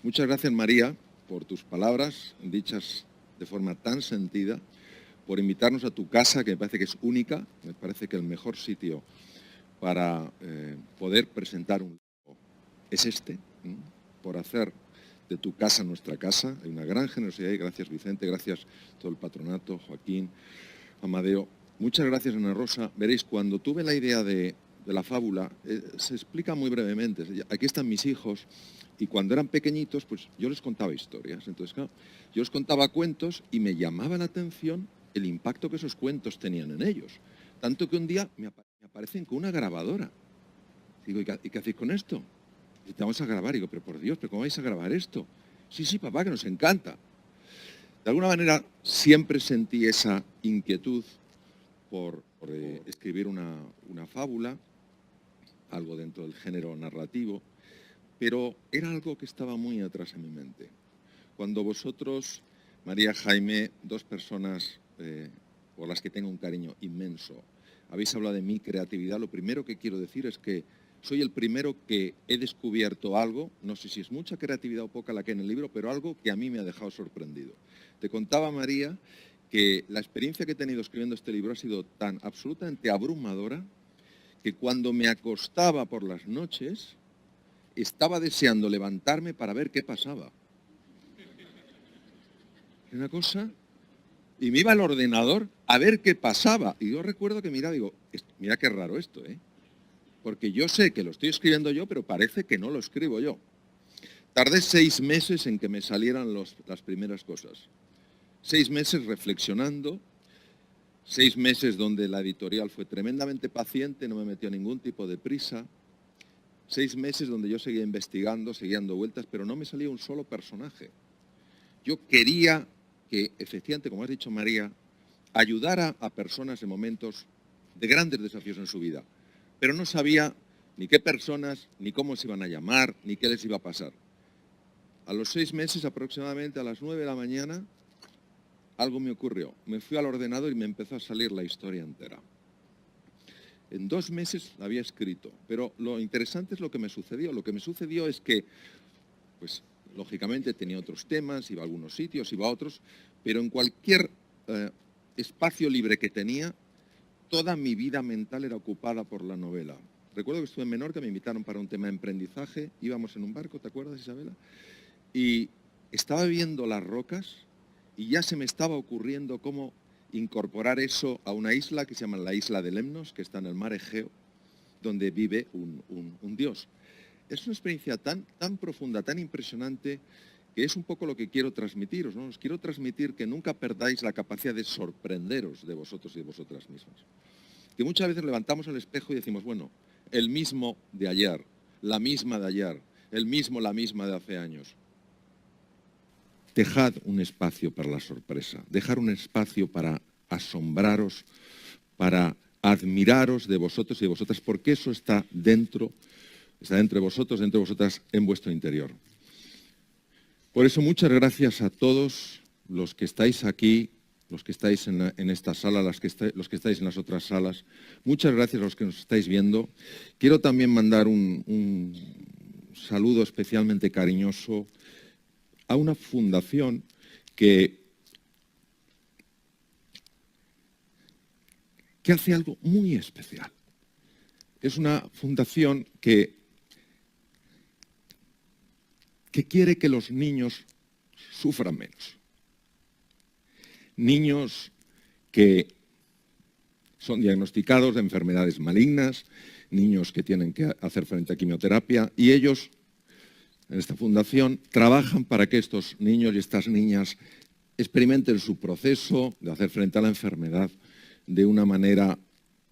Muchas gracias, María, por tus palabras dichas de forma tan sentida, por invitarnos a tu casa, que me parece que es única, me parece que el mejor sitio para poder presentar un libro es este, por hacer de tu casa nuestra casa. Hay una gran generosidad y gracias, Vicente, gracias todo el patronato, Joaquín, Amadeo. Muchas gracias, Ana Rosa. Veréis, cuando tuve la idea de la fábula, se explica muy brevemente. Aquí están mis hijos y cuando eran pequeñitos, pues yo les contaba historias. Entonces, claro, yo les contaba cuentos y me llamaba la atención el impacto que esos cuentos tenían en ellos. Tanto que un día me aparecen con una grabadora. Digo, ¿y qué hacéis con esto? Y te vamos a grabar. Y digo, pero por Dios, ¿pero cómo vais a grabar esto? Sí, sí, papá, que nos encanta. De alguna manera siempre sentí esa inquietud por escribir una fábula, algo dentro del género narrativo, pero era algo que estaba muy atrás en mi mente. Cuando vosotros, María, Jaime, dos personas por las que tengo un cariño inmenso, habéis hablado de mi creatividad, lo primero que quiero decir es que soy el primero que he descubierto algo, no sé si es mucha creatividad o poca la que hay en el libro, pero algo que a mí me ha dejado sorprendido. Te contaba, María, que la experiencia que he tenido escribiendo este libro ha sido tan absolutamente abrumadora que cuando me acostaba por las noches estaba deseando levantarme para ver qué pasaba. Una cosa, y me iba al ordenador a ver qué pasaba. Y yo recuerdo que digo, mira qué raro esto, ¿eh? Porque yo sé que lo estoy escribiendo yo, pero parece que no lo escribo yo. Tardé 6 meses en que me salieran las primeras cosas. 6 meses reflexionando, 6 meses donde la editorial fue tremendamente paciente, no me metió ningún tipo de prisa. 6 meses donde yo seguía investigando, seguía dando vueltas, pero no me salía un solo personaje. Yo quería que, efectivamente, como has dicho, María, ayudara a personas en momentos de grandes desafíos en su vida, pero no sabía ni qué personas, ni cómo se iban a llamar, ni qué les iba a pasar. A los 6 meses, aproximadamente a las 9 de la mañana, algo me ocurrió. Me fui al ordenador y me empezó a salir la historia entera. En 2 meses la había escrito, pero lo interesante es lo que me sucedió. Lo que me sucedió es que, pues, lógicamente tenía otros temas, iba a algunos sitios, iba a otros, pero en cualquier espacio libre que tenía, toda mi vida mental era ocupada por la novela. Recuerdo que estuve en Menorca, me invitaron para un tema de emprendizaje, íbamos en un barco, ¿te acuerdas, Isabela? Y estaba viendo las rocas y ya se me estaba ocurriendo cómo incorporar eso a una isla que se llama la isla de Lemnos, que está en el mar Egeo, donde vive un dios. Es una experiencia tan profunda, tan impresionante, que es un poco lo que quiero transmitiros, ¿no? Os quiero transmitir que nunca perdáis la capacidad de sorprenderos de vosotros y de vosotras mismas. Que muchas veces levantamos el espejo y decimos, bueno, el mismo de ayer, la misma de ayer, el mismo, la misma de hace años. Dejad un espacio para la sorpresa, dejad un espacio para asombraros, para admiraros de vosotros y de vosotras, porque eso está dentro de vosotros, dentro de vosotras, en vuestro interior. Por eso, muchas gracias a todos los que estáis aquí, los que estáis en esta sala, los que estáis en las otras salas. Muchas gracias a los que nos estáis viendo. Quiero también mandar un saludo especialmente cariñoso a una fundación que hace algo muy especial. Es una fundación que quiere que los niños sufran menos. Niños que son diagnosticados de enfermedades malignas, niños que tienen que hacer frente a quimioterapia, y ellos, en esta fundación, trabajan para que estos niños y estas niñas experimenten su proceso de hacer frente a la enfermedad de una manera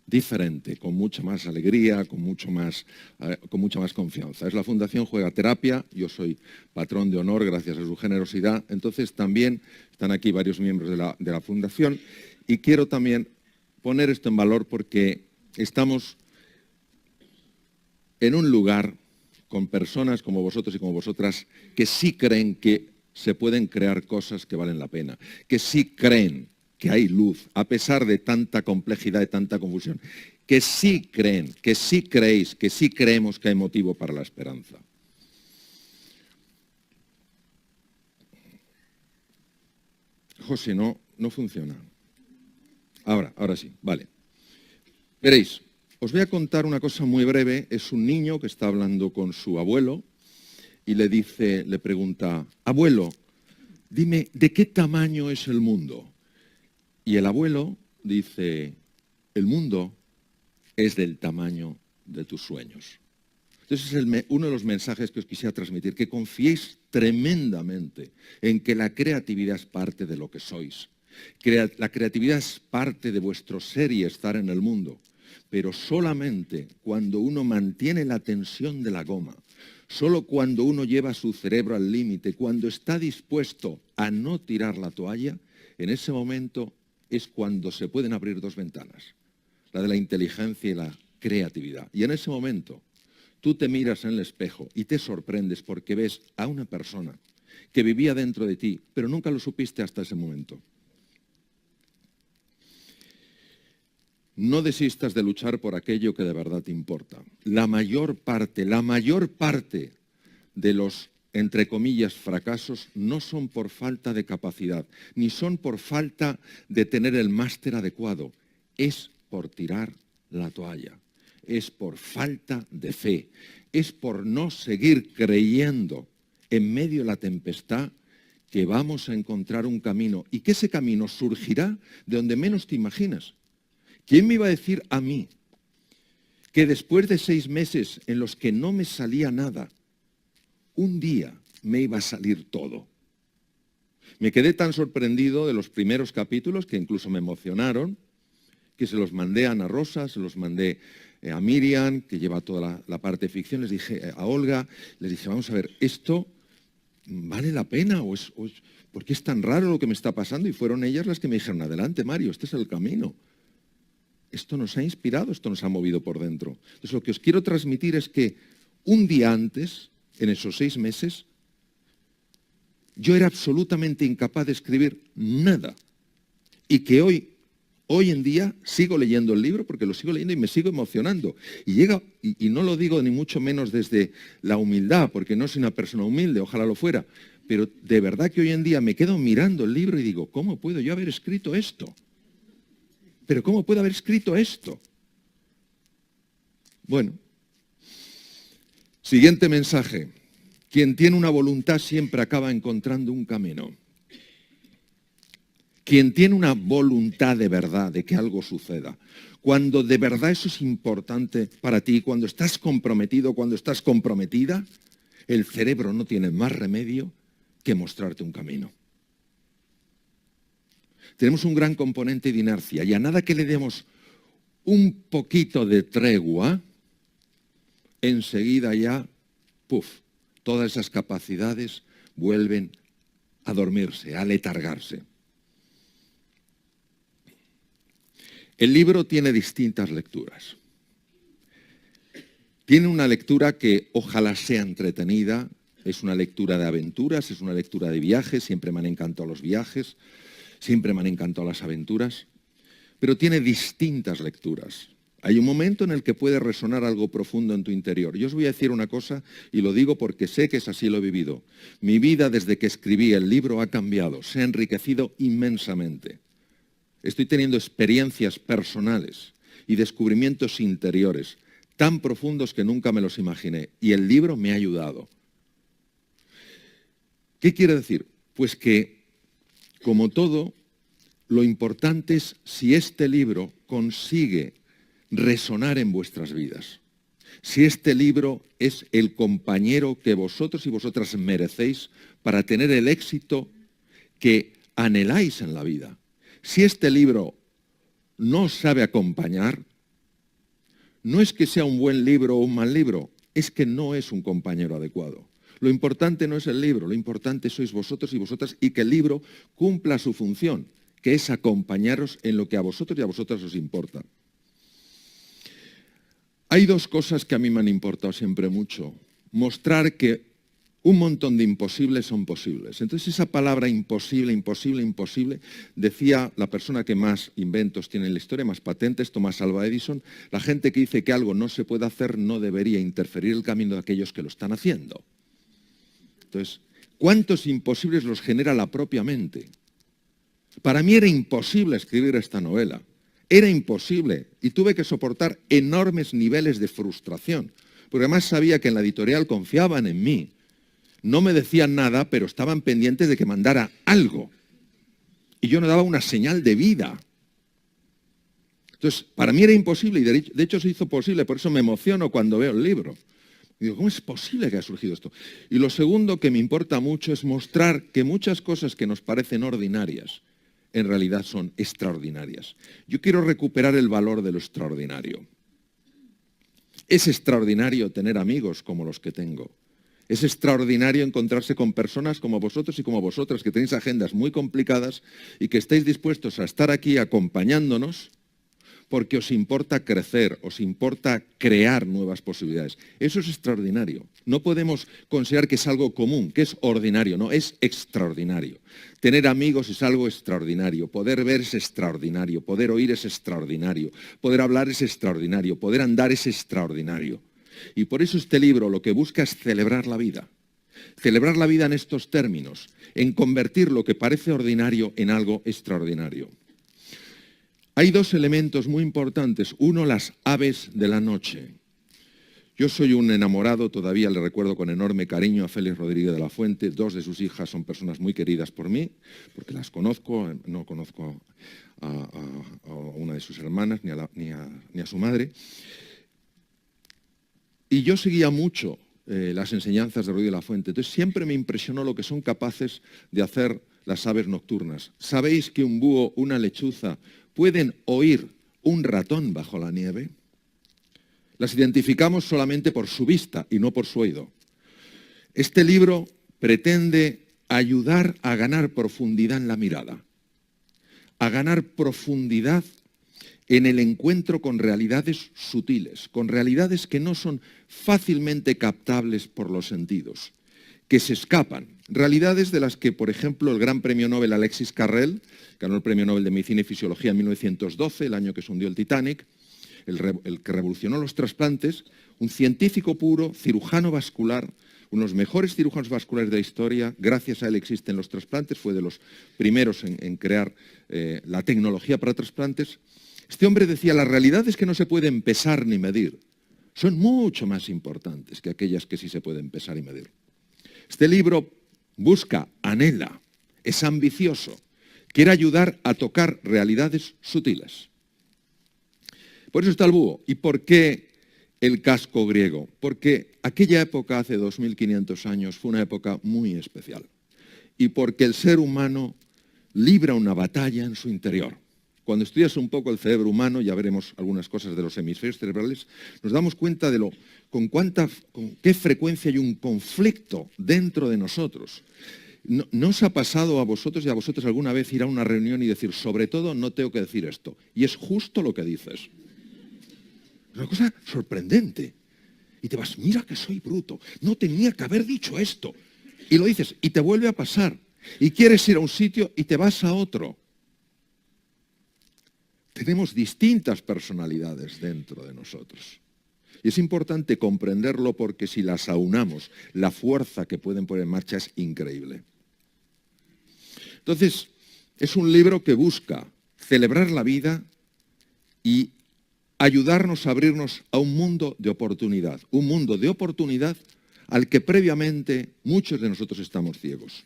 diferente, con mucha más alegría, con mucha más confianza. Es la Fundación Juega Terapia, yo soy patrón de honor gracias a su generosidad, entonces también están aquí varios miembros de la Fundación y quiero también poner esto en valor porque estamos en un lugar con personas como vosotros y como vosotras que sí creen que se pueden crear cosas que valen la pena, que sí creen que hay luz, a pesar de tanta complejidad y tanta confusión, que sí creen, que sí creéis, que sí creemos que hay motivo para la esperanza. José, no funciona. Ahora sí, vale. Veréis, os voy a contar una cosa muy breve. Es un niño que está hablando con su abuelo y le pregunta, abuelo, dime, ¿de qué tamaño es el mundo? Y el abuelo dice, el mundo es del tamaño de tus sueños. Entonces es uno de los mensajes que os quisiera transmitir, que confiéis tremendamente en que la creatividad es parte de lo que sois. La creatividad es parte de vuestro ser y estar en el mundo, pero solamente cuando uno mantiene la tensión de la goma, solo cuando uno lleva su cerebro al límite, cuando está dispuesto a no tirar la toalla, en ese momento es cuando se pueden abrir dos ventanas, la de la inteligencia y la creatividad. Y en ese momento tú te miras en el espejo y te sorprendes porque ves a una persona que vivía dentro de ti, pero nunca lo supiste hasta ese momento. No desistas de luchar por aquello que de verdad te importa. La mayor parte de los, entre comillas, fracasos no son por falta de capacidad, ni son por falta de tener el máster adecuado. Es por tirar la toalla. Es por falta de fe, es por no seguir creyendo en medio de la tempestad que vamos a encontrar un camino y que ese camino surgirá de donde menos te imaginas. ¿Quién me iba a decir a mí que después de 6 meses en los que no me salía nada, un día me iba a salir todo? Me quedé tan sorprendido de los primeros capítulos que incluso me emocionaron, que se los mandé a Ana Rosa, se los mandé a Miriam, que lleva toda la parte de ficción, les dije a Olga, les dije, vamos a ver, ¿esto vale la pena? ¿Por qué es tan raro lo que me está pasando? Y fueron ellas las que me dijeron, adelante Mario, este es el camino. Esto nos ha inspirado, esto nos ha movido por dentro. Entonces lo que os quiero transmitir es que un día antes, en esos 6 meses, yo era absolutamente incapaz de escribir nada. Y que hoy en día sigo leyendo el libro porque lo sigo leyendo y me sigo emocionando. Y no lo digo ni mucho menos desde la humildad, porque no soy una persona humilde, ojalá lo fuera, pero de verdad que hoy en día me quedo mirando el libro y digo, ¿cómo puedo yo haber escrito esto? ¿Pero cómo puedo haber escrito esto? Bueno, siguiente mensaje. Quien tiene una voluntad siempre acaba encontrando un camino. Quien tiene una voluntad de verdad de que algo suceda, cuando de verdad eso es importante para ti, cuando estás comprometido, cuando estás comprometida, el cerebro no tiene más remedio que mostrarte un camino. Tenemos un gran componente de inercia y a nada que le demos un poquito de tregua, enseguida ya, todas esas capacidades vuelven a dormirse, a letargarse. El libro tiene distintas lecturas. Tiene una lectura que ojalá sea entretenida, es una lectura de aventuras, es una lectura de viajes, siempre me han encantado los viajes, siempre me han encantado las aventuras, pero tiene distintas lecturas. Hay un momento en el que puede resonar algo profundo en tu interior. Yo os voy a decir una cosa y lo digo porque sé que es así, lo he vivido. Mi vida desde que escribí el libro ha cambiado, se ha enriquecido inmensamente. Estoy teniendo experiencias personales y descubrimientos interiores tan profundos que nunca me los imaginé. Y el libro me ha ayudado. ¿Qué quiere decir? Pues que, como todo, lo importante es si este libro consigue resonar en vuestras vidas. Si este libro es el compañero que vosotros y vosotras merecéis para tener el éxito que anheláis en la vida. Si este libro no os sabe acompañar, no es que sea un buen libro o un mal libro, es que no es un compañero adecuado. Lo importante no es el libro, lo importante sois vosotros y vosotras y que el libro cumpla su función, que es acompañaros en lo que a vosotros y a vosotras os importa. Hay 2 cosas que a mí me han importado siempre mucho. Mostrar que un montón de imposibles son posibles. Entonces esa palabra imposible, imposible, imposible, decía la persona que más inventos tiene en la historia, más patentes, Thomas Alva Edison, la gente que dice que algo no se puede hacer no debería interferir el camino de aquellos que lo están haciendo. Entonces, ¿cuántos imposibles los genera la propia mente? Para mí era imposible escribir esta novela. Era imposible. Y tuve que soportar enormes niveles de frustración. Porque además sabía que en la editorial confiaban en mí. No me decían nada, pero estaban pendientes de que mandara algo. Y yo no daba una señal de vida. Entonces, para mí era imposible, y de hecho se hizo posible, por eso me emociono cuando veo el libro. Y digo, ¿cómo es posible que haya surgido esto? Y lo segundo que me importa mucho es mostrar que muchas cosas que nos parecen ordinarias, en realidad son extraordinarias. Yo quiero recuperar el valor de lo extraordinario. Es extraordinario tener amigos como los que tengo. Es extraordinario encontrarse con personas como vosotros y como vosotras, que tenéis agendas muy complicadas y que estáis dispuestos a estar aquí acompañándonos porque os importa crecer, os importa crear nuevas posibilidades. Eso es extraordinario. No podemos considerar que es algo común, que es ordinario, no, es extraordinario. Tener amigos es algo extraordinario, poder ver es extraordinario, poder oír es extraordinario, poder hablar es extraordinario, poder andar es extraordinario. Y por eso este libro lo que busca es celebrar la vida en estos términos, en convertir lo que parece ordinario en algo extraordinario. Hay dos elementos muy importantes. Uno, las aves de la noche. Yo soy un enamorado, todavía le recuerdo con enorme cariño a Félix Rodríguez de la Fuente. Dos de sus hijas son personas muy queridas por mí, porque las conozco, no conozco a una de sus hermanas ni a su madre. Y yo seguía mucho las enseñanzas de Rodríguez de la Fuente. Entonces siempre me impresionó lo que son capaces de hacer las aves nocturnas. ¿Sabéis que un búho, una lechuza, pueden oír un ratón bajo la nieve? Las identificamos solamente por su vista y no por su oído. Este libro pretende ayudar a ganar profundidad en la mirada, a ganar profundidad en el encuentro con realidades sutiles, con realidades que no son fácilmente captables por los sentidos, que se escapan. Realidades de las que, por ejemplo, el gran premio Nobel Alexis Carrel, ganó el premio Nobel de Medicina y Fisiología en 1912, el año que se hundió el Titanic, el que revolucionó los trasplantes, un científico puro, cirujano vascular, uno de los mejores cirujanos vasculares de la historia. Gracias a él existen los trasplantes, fue de los primeros en crear la tecnología para trasplantes. Este hombre decía, las realidades que no se pueden pesar ni medir son mucho más importantes que aquellas que sí se pueden pesar y medir. Este libro busca, anhela, es ambicioso, quiere ayudar a tocar realidades sutiles. Por eso está el búho. ¿Y por qué el casco griego? Porque aquella época, hace 2500 años, fue una época muy especial. Y porque el ser humano libra una batalla en su interior. Cuando estudias un poco el cerebro humano, ya veremos algunas cosas de los hemisferios cerebrales, nos damos cuenta de con qué frecuencia hay un conflicto dentro de nosotros. ¿No os ha pasado a vosotros y a vosotros alguna vez ir a una reunión y decir, sobre todo no tengo que decir esto? Y es justo lo que dices. Es una cosa sorprendente. Y te vas, mira que soy bruto, no tenía que haber dicho esto. Y lo dices, y te vuelve a pasar. Y quieres ir a un sitio y te vas a otro. Tenemos distintas personalidades dentro de nosotros. Y es importante comprenderlo porque si las aunamos, la fuerza que pueden poner en marcha es increíble. Entonces, es un libro que busca celebrar la vida y ayudarnos a abrirnos a un mundo de oportunidad al que previamente muchos de nosotros estamos ciegos.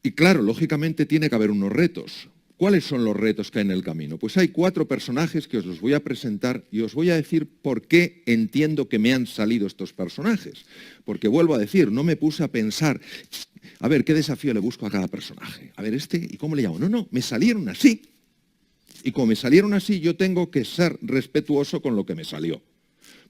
Y claro, lógicamente tiene que haber unos retos. ¿Cuáles son los retos que hay en el camino? Pues hay 4 personajes que os los voy a presentar y os voy a decir por qué entiendo que me han salido estos personajes. Porque vuelvo a decir, no me puse a pensar, a ver, ¿qué desafío le busco a cada personaje? A ver, ¿y cómo le llamo? No, me salieron así. Y como me salieron así, yo tengo que ser respetuoso con lo que me salió.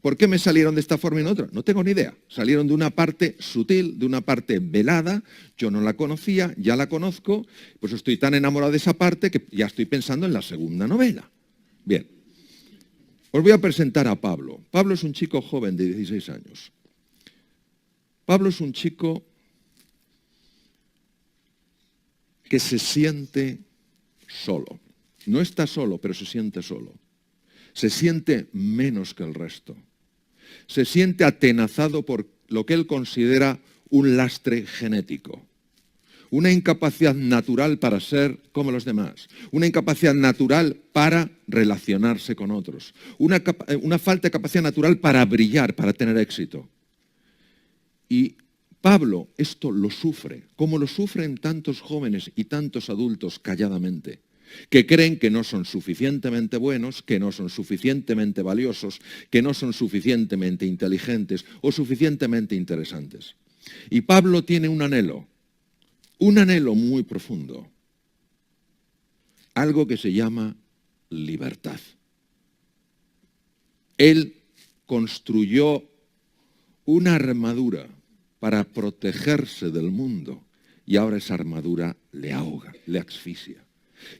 ¿Por qué me salieron de esta forma y no otra? No tengo ni idea. Salieron de una parte sutil, de una parte velada. Yo no la conocía, ya la conozco. Pues estoy tan enamorado de esa parte que ya estoy pensando en la segunda novela. Bien. Os voy a presentar a Pablo. Pablo es un chico joven de 16 años. Pablo es un chico que se siente solo. No está solo, pero se siente solo. Se siente menos que el resto. Se siente atenazado por lo que él considera un lastre genético. una incapacidad natural para ser como los demás, una incapacidad natural para relacionarse con otros, una falta de capacidad natural para brillar, para tener éxito. Y Pablo esto lo sufre, como lo sufren tantos jóvenes y tantos adultos calladamente, que creen que no son suficientemente buenos, que no son suficientemente valiosos, que no son suficientemente inteligentes o suficientemente interesantes. Y Pablo tiene un anhelo muy profundo, algo que se llama libertad. Él construyó una armadura para protegerse del mundo y ahora esa armadura le ahoga, le asfixia.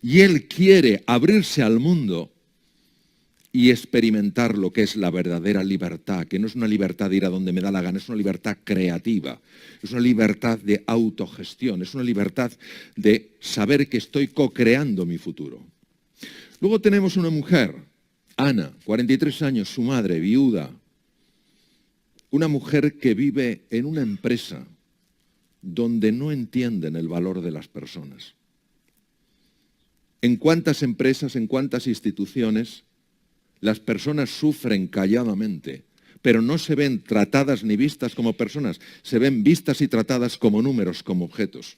Y él quiere abrirse al mundo y experimentar lo que es la verdadera libertad, que no es una libertad de ir a donde me da la gana, es una libertad creativa, es una libertad de autogestión, es una libertad de saber que estoy co-creando mi futuro. Luego tenemos una mujer, Ana, 43 años, su madre, viuda, una mujer que vive en una empresa donde no entienden el valor de las personas. ¿En cuántas empresas, en cuántas instituciones las personas sufren calladamente, pero no se ven tratadas ni vistas como personas, se ven vistas y tratadas como números, como objetos?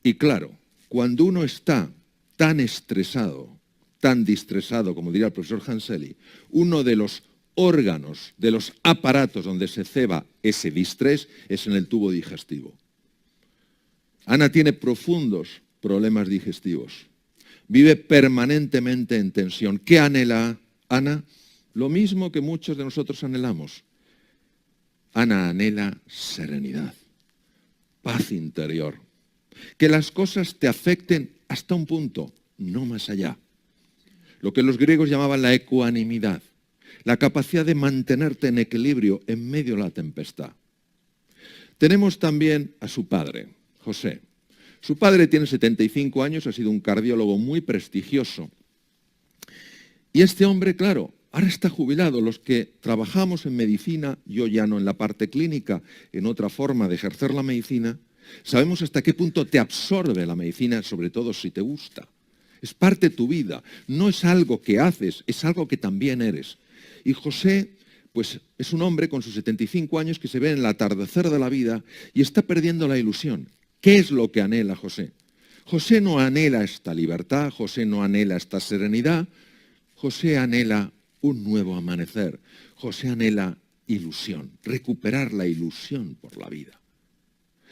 Y claro, cuando uno está tan estresado, tan distresado, como diría el profesor Hanseli, uno de los órganos, de los aparatos donde se ceba ese distrés es en el tubo digestivo. Ana tiene profundos problemas digestivos. Vive permanentemente en tensión. ¿Qué anhela Ana? Lo mismo que muchos de nosotros anhelamos. Ana anhela serenidad, paz interior. Que las cosas te afecten hasta un punto, no más allá. Lo que los griegos llamaban la ecuanimidad, la capacidad de mantenerte en equilibrio en medio de la tempestad. Tenemos también a su padre, José. Su padre tiene 75 años, ha sido un cardiólogo muy prestigioso. Y este hombre, claro, ahora está jubilado. Los que trabajamos en medicina, yo ya no en la parte clínica, en otra forma de ejercer la medicina, sabemos hasta qué punto te absorbe la medicina, sobre todo si te gusta. Es parte de tu vida, no es algo que haces, es algo que también eres. Y José, pues es un hombre con sus 75 años que se ve en el atardecer de la vida y está perdiendo la ilusión. ¿Qué es lo que anhela José? José no anhela esta libertad, José no anhela esta serenidad, José anhela un nuevo amanecer, José anhela ilusión, recuperar la ilusión por la vida.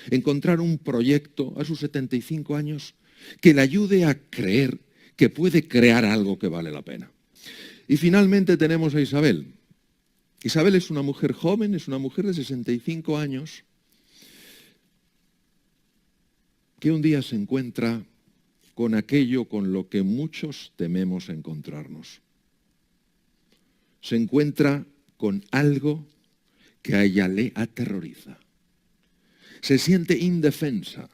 Encontrar un proyecto a sus 75 años que le ayude a creer que puede crear algo que vale la pena. Y finalmente tenemos a Isabel. Isabel es una mujer joven, es una mujer de 65 años, que un día se encuentra con aquello con lo que muchos tememos encontrarnos. Se encuentra con algo que a ella le aterroriza. Se siente indefensa,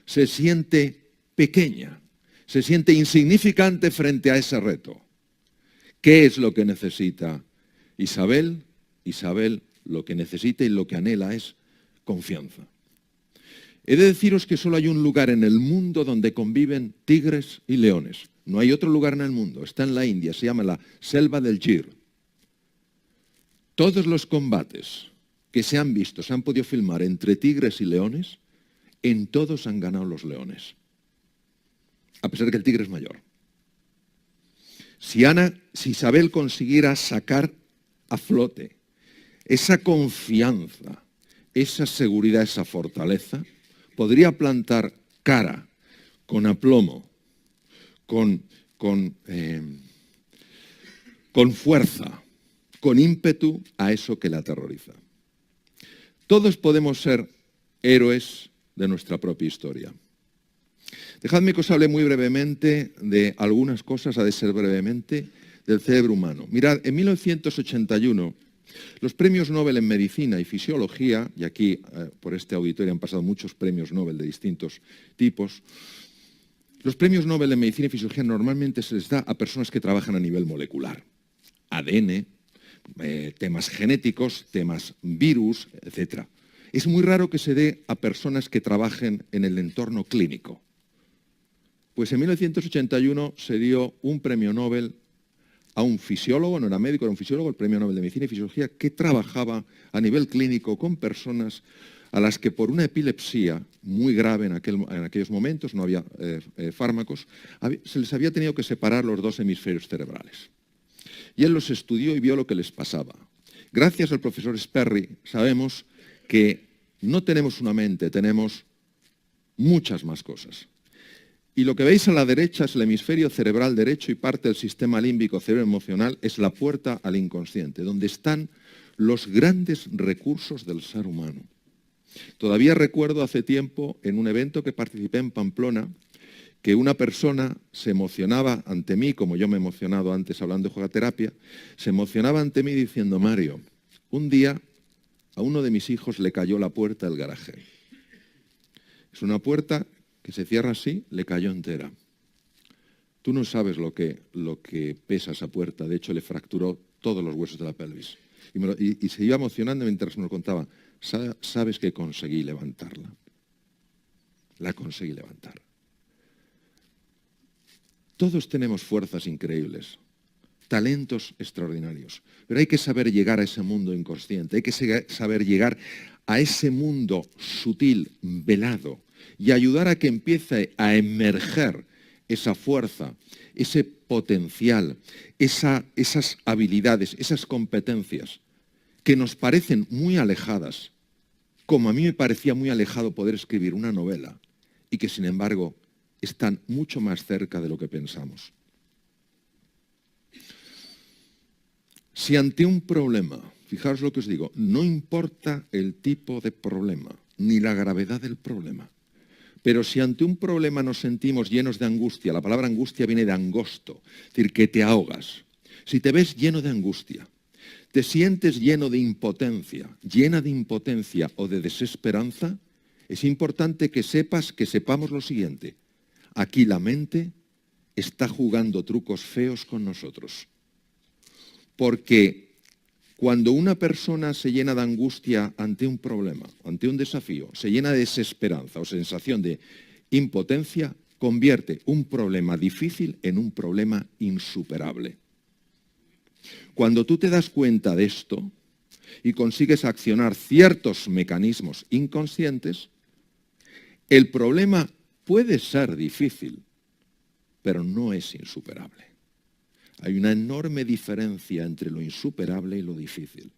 se siente pequeña, se siente insignificante frente a ese reto. ¿Qué es lo que necesita Isabel? Isabel lo que necesita y lo que anhela es confianza. He de deciros que solo hay un lugar en el mundo donde conviven tigres y leones. No hay otro lugar en el mundo. Está en la India, se llama la selva del Gir. Todos los combates que se han visto, se han podido filmar entre tigres y leones, en todos han ganado los leones. A pesar de que el tigre es mayor. Si Isabel consiguiera sacar a flote esa confianza, esa seguridad, esa fortaleza, podría plantar cara, con aplomo, con fuerza, con ímpetu a eso que la aterroriza. Todos podemos ser héroes de nuestra propia historia. Dejadme que os hable muy brevemente de algunas cosas, ha de ser brevemente, del cerebro humano. Mirad, en 1981, los premios Nobel en Medicina y Fisiología, y aquí por este auditorio han pasado muchos premios Nobel de distintos tipos, los premios Nobel en Medicina y Fisiología normalmente se les da a personas que trabajan a nivel molecular. ADN, temas genéticos, temas virus, etc. Es muy raro que se dé a personas que trabajen en el entorno clínico. Pues en 1981 se dio un premio Nobel a un fisiólogo, no era médico, era un fisiólogo, el premio Nobel de Medicina y Fisiología, que trabajaba a nivel clínico con personas a las que por una epilepsia muy grave en aquellos momentos, no había fármacos, se les había tenido que separar los dos hemisferios cerebrales. Y él los estudió y vio lo que les pasaba. Gracias al profesor Sperry sabemos que no tenemos una mente, tenemos muchas más cosas. Y lo que veis a la derecha es el hemisferio cerebral derecho y parte del sistema límbico cerebroemocional, es la puerta al inconsciente, donde están los grandes recursos del ser humano. Todavía recuerdo hace tiempo, en un evento que participé en Pamplona, que una persona se emocionaba ante mí, como yo me he emocionado antes hablando de jugaterapia, se emocionaba ante mí diciendo: Mario, un día a uno de mis hijos le cayó la puerta del garaje. Es una puerta que se cierra así, le cayó entera. Tú no sabes lo que pesa esa puerta, de hecho le fracturó todos los huesos de la pelvis. Y se iba emocionando mientras me lo contaba. Sabes que conseguí levantarla. La conseguí levantar. Todos tenemos fuerzas increíbles, talentos extraordinarios, pero hay que saber llegar a ese mundo inconsciente, hay que saber llegar a ese mundo sutil, velado, y ayudar a que empiece a emerger esa fuerza, ese potencial, esas habilidades, esas competencias que nos parecen muy alejadas, como a mí me parecía muy alejado poder escribir una novela, y que sin embargo están mucho más cerca de lo que pensamos. Si ante un problema, fijaos lo que os digo, no importa el tipo de problema, ni la gravedad del problema, pero si ante un problema nos sentimos llenos de angustia, la palabra angustia viene de angosto, es decir, que te ahogas. Si te ves lleno de angustia, te sientes lleno de impotencia, llena de impotencia o de desesperanza, es importante que sepamos lo siguiente. Aquí la mente está jugando trucos feos con nosotros. Porque cuando una persona se llena de angustia ante un problema, ante un desafío, se llena de desesperanza o sensación de impotencia, convierte un problema difícil en un problema insuperable. Cuando tú te das cuenta de esto y consigues accionar ciertos mecanismos inconscientes, el problema puede ser difícil, pero no es insuperable. Hay una enorme diferencia entre lo insuperable y lo difícil.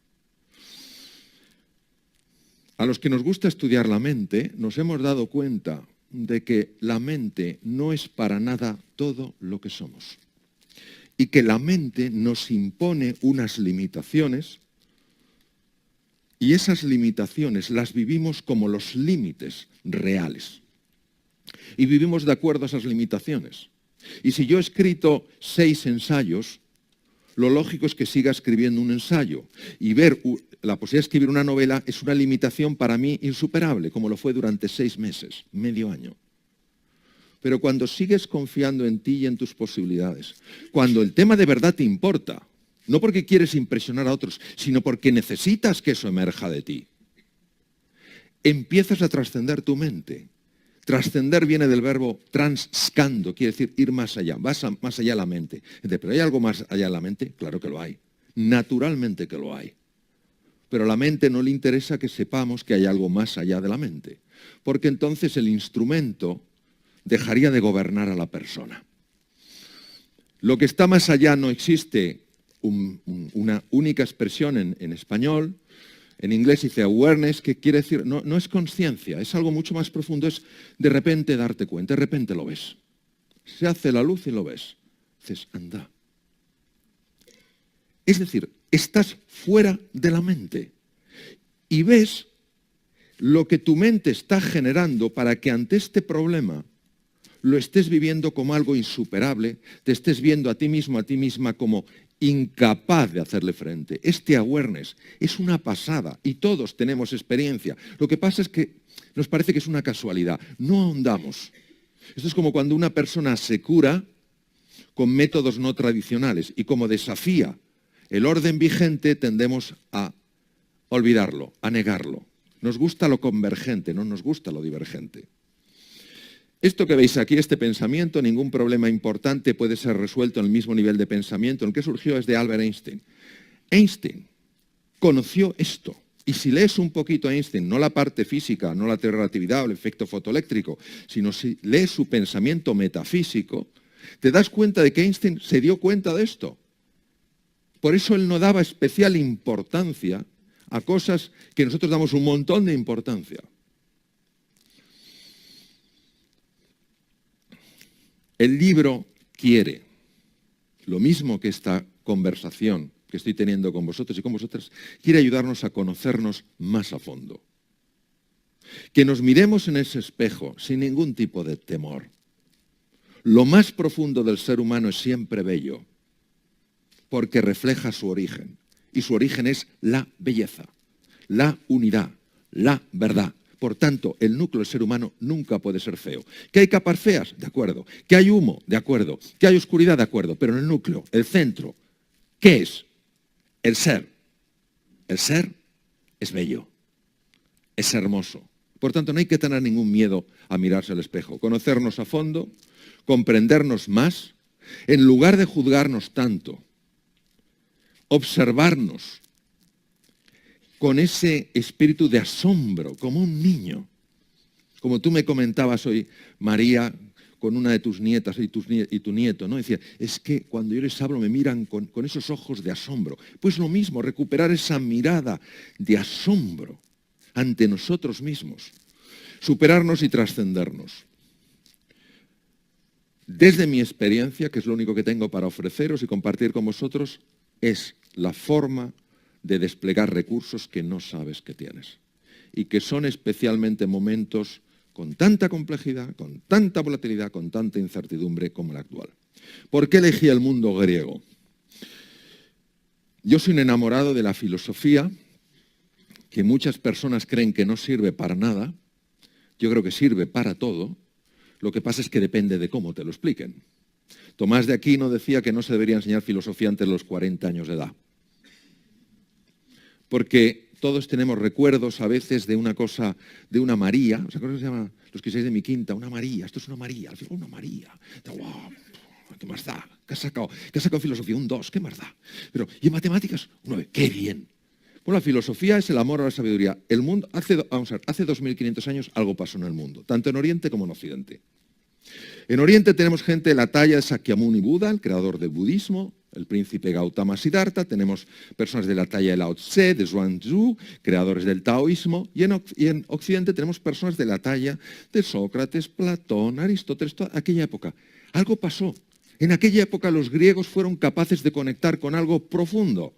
A los que nos gusta estudiar la mente, nos hemos dado cuenta de que la mente no es para nada todo lo que somos. Y que la mente nos impone unas limitaciones, y esas limitaciones las vivimos como los límites reales. Y vivimos de acuerdo a esas limitaciones. Y si yo he escrito 6 ensayos, lo lógico es que siga escribiendo un ensayo. Y ver la posibilidad de escribir una novela es una limitación para mí insuperable, como lo fue durante 6 meses, medio año. Pero cuando sigues confiando en ti y en tus posibilidades, cuando el tema de verdad te importa, no porque quieres impresionar a otros, sino porque necesitas que eso emerja de ti, empiezas a trascender tu mente. Trascender viene del verbo transscando, quiere decir ir más allá, vas más allá de la mente. ¿Pero hay algo más allá de la mente? Claro que lo hay, naturalmente que lo hay. Pero a la mente no le interesa que sepamos que hay algo más allá de la mente, porque entonces el instrumento dejaría de gobernar a la persona. Lo que está más allá no existe una única expresión en español. En inglés dice awareness, que quiere decir, no es conciencia, es algo mucho más profundo, es de repente darte cuenta, de repente lo ves. Se hace la luz y lo ves. Dices, anda. Es decir, estás fuera de la mente y ves lo que tu mente está generando para que ante este problema lo estés viviendo como algo insuperable, te estés viendo a ti mismo, a ti misma como incapaz de hacerle frente. Este awareness es una pasada y todos tenemos experiencia. Lo que pasa es que nos parece que es una casualidad. No ahondamos. Esto es como cuando una persona se cura con métodos no tradicionales y como desafía el orden vigente tendemos a olvidarlo, a negarlo. Nos gusta lo convergente, no nos gusta lo divergente. Esto que veis aquí, este pensamiento, ningún problema importante puede ser resuelto en el mismo nivel de pensamiento. El que surgió es de Albert Einstein. Einstein conoció esto. Y si lees un poquito a Einstein, no la parte física, no la teoría de la relatividad o el efecto fotoeléctrico, sino si lees su pensamiento metafísico, te das cuenta de que Einstein se dio cuenta de esto. Por eso él no daba especial importancia a cosas que nosotros damos un montón de importancia. El libro quiere, lo mismo que esta conversación que estoy teniendo con vosotros y con vosotras, quiere ayudarnos a conocernos más a fondo. Que nos miremos en ese espejo sin ningún tipo de temor. Lo más profundo del ser humano es siempre bello, porque refleja su origen. Y su origen es la belleza, la unidad, la verdad. Por tanto, el núcleo del ser humano nunca puede ser feo. ¿Que hay capas feas? De acuerdo. ¿Que hay humo? De acuerdo. ¿Que hay oscuridad? De acuerdo. Pero en el núcleo, el centro, ¿qué es? El ser. El ser es bello. Es hermoso. Por tanto, no hay que tener ningún miedo a mirarse al espejo. Conocernos a fondo, comprendernos más, en lugar de juzgarnos tanto, observarnos con ese espíritu de asombro, como un niño. Como tú me comentabas hoy, María, con una de tus nietas y tu nieto, ¿no? Decía, es que cuando yo les hablo me miran con esos ojos de asombro. Pues lo mismo, recuperar esa mirada de asombro ante nosotros mismos. Superarnos y trascendernos. Desde mi experiencia, que es lo único que tengo para ofreceros y compartir con vosotros, es la forma de desplegar recursos que no sabes que tienes. Y que son especialmente momentos con tanta complejidad, con tanta volatilidad, con tanta incertidumbre como el actual. ¿Por qué elegí el mundo griego? Yo soy un enamorado de la filosofía, que muchas personas creen que no sirve para nada. Yo creo que sirve para todo. Lo que pasa es que depende de cómo te lo expliquen. Tomás de Aquino decía que no se debería enseñar filosofía antes de los 40 años de edad. Porque todos tenemos recuerdos a veces de una cosa, de una María. ¿Os acordáis que se llama, los que seáis de mi quinta, una María? Esto es una María, una María. ¡Wow! ¿Qué más da? ¿Qué has sacado? ¿Qué has sacado en filosofía? Un 2, ¿qué más da? Pero, ¿y en matemáticas? Un 9, ¡qué bien! Bueno, la filosofía es el amor a la sabiduría. El mundo, hace 2.500 años algo pasó en el mundo, tanto en Oriente como en Occidente. En Oriente tenemos gente de la talla de Sakyamuni Buda, el creador del budismo, el príncipe Gautama Siddhartha, tenemos personas de la talla de Lao Tse, de Zhuangzi, creadores del taoísmo, y en Occidente tenemos personas de la talla de Sócrates, Platón, Aristóteles, toda aquella época. Algo pasó. En aquella época los griegos fueron capaces de conectar con algo profundo.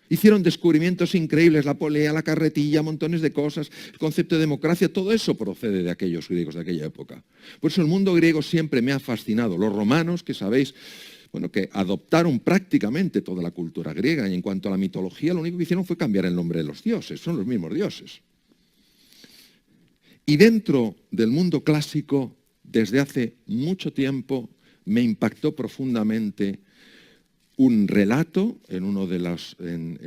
Hicieron descubrimientos increíbles, la polea, la carretilla, montones de cosas, el concepto de democracia, todo eso procede de aquellos griegos de aquella época. Por eso el mundo griego siempre me ha fascinado. Los romanos, que sabéis, bueno, que adoptaron prácticamente toda la cultura griega, y en cuanto a la mitología, lo único que hicieron fue cambiar el nombre de los dioses, son los mismos dioses. Y dentro del mundo clásico, desde hace mucho tiempo, me impactó profundamente un relato en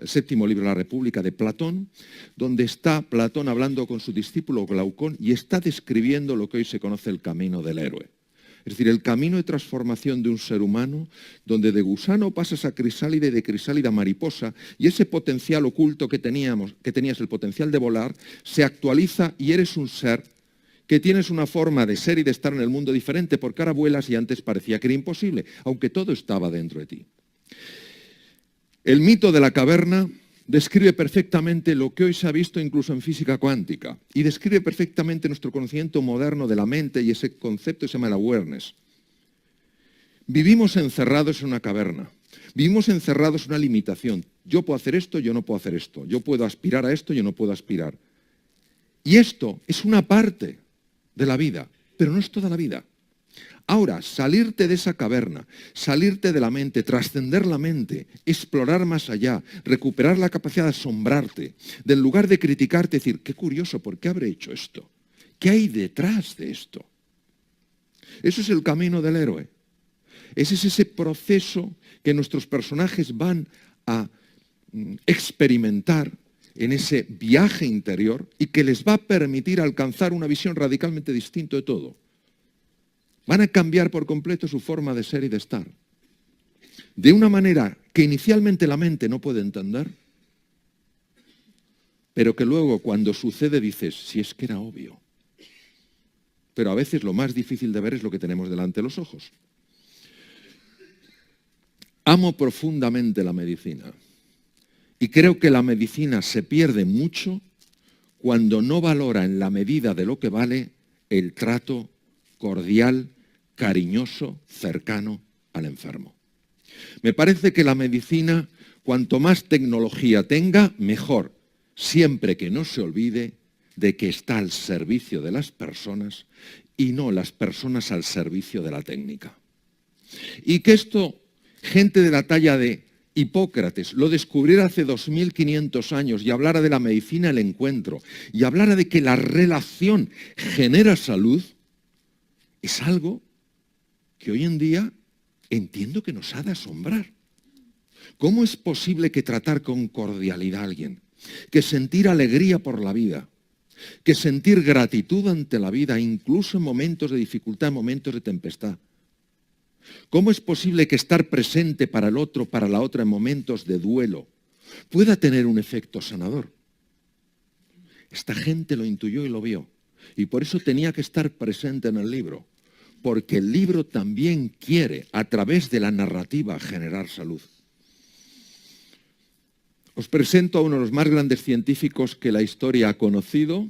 el séptimo libro de la República de Platón, donde está Platón hablando con su discípulo Glaucón y está describiendo lo que hoy se conoce el camino del héroe. Es decir, el camino de transformación de un ser humano, donde de gusano pasas a crisálida y de crisálida a mariposa, y ese potencial oculto que tenías, el potencial de volar, se actualiza y eres un ser que tienes una forma de ser y de estar en el mundo diferente, porque ahora vuelas y antes parecía que era imposible, aunque todo estaba dentro de ti. El mito de la caverna describe perfectamente lo que hoy se ha visto incluso en física cuántica, y describe perfectamente nuestro conocimiento moderno de la mente, y ese concepto se llama el awareness. Vivimos encerrados en una caverna, vivimos encerrados en una limitación. Yo puedo hacer esto, yo no puedo hacer esto. Yo puedo aspirar a esto, yo no puedo aspirar. Y esto es una parte de la vida, pero no es toda la vida. Ahora, salirte de esa caverna, salirte de la mente, trascender la mente, explorar más allá, recuperar la capacidad de asombrarte, del lugar de criticarte, decir, qué curioso, ¿por qué habré hecho esto? ¿Qué hay detrás de esto? Eso es el camino del héroe. Ese es ese proceso que nuestros personajes van a experimentar en ese viaje interior y que les va a permitir alcanzar una visión radicalmente distinta de todo. Van a cambiar por completo su forma de ser y de estar. De una manera que inicialmente la mente no puede entender, pero que luego cuando sucede dices, si es que era obvio. Pero a veces lo más difícil de ver es lo que tenemos delante de los ojos. Amo profundamente la medicina y creo que la medicina se pierde mucho cuando no valora en la medida de lo que vale el trato cordial, cariñoso, cercano al enfermo. Me parece que la medicina, cuanto más tecnología tenga, mejor, siempre que no se olvide de que está al servicio de las personas y no las personas al servicio de la técnica. Y que esto, gente de la talla de Hipócrates, lo descubriera hace 2500 años y hablara de la medicina del encuentro y hablara de que la relación genera salud, es algo que hoy en día entiendo que nos ha de asombrar. ¿Cómo es posible que tratar con cordialidad a alguien, que sentir alegría por la vida, que sentir gratitud ante la vida, incluso en momentos de dificultad, en momentos de tempestad? ¿Cómo es posible que estar presente para el otro, para la otra en momentos de duelo pueda tener un efecto sanador? Esta gente lo intuyó y lo vio. Y por eso tenía que estar presente en el libro. Porque el libro también quiere, a través de la narrativa, generar salud. Os presento a uno de los más grandes científicos que la historia ha conocido,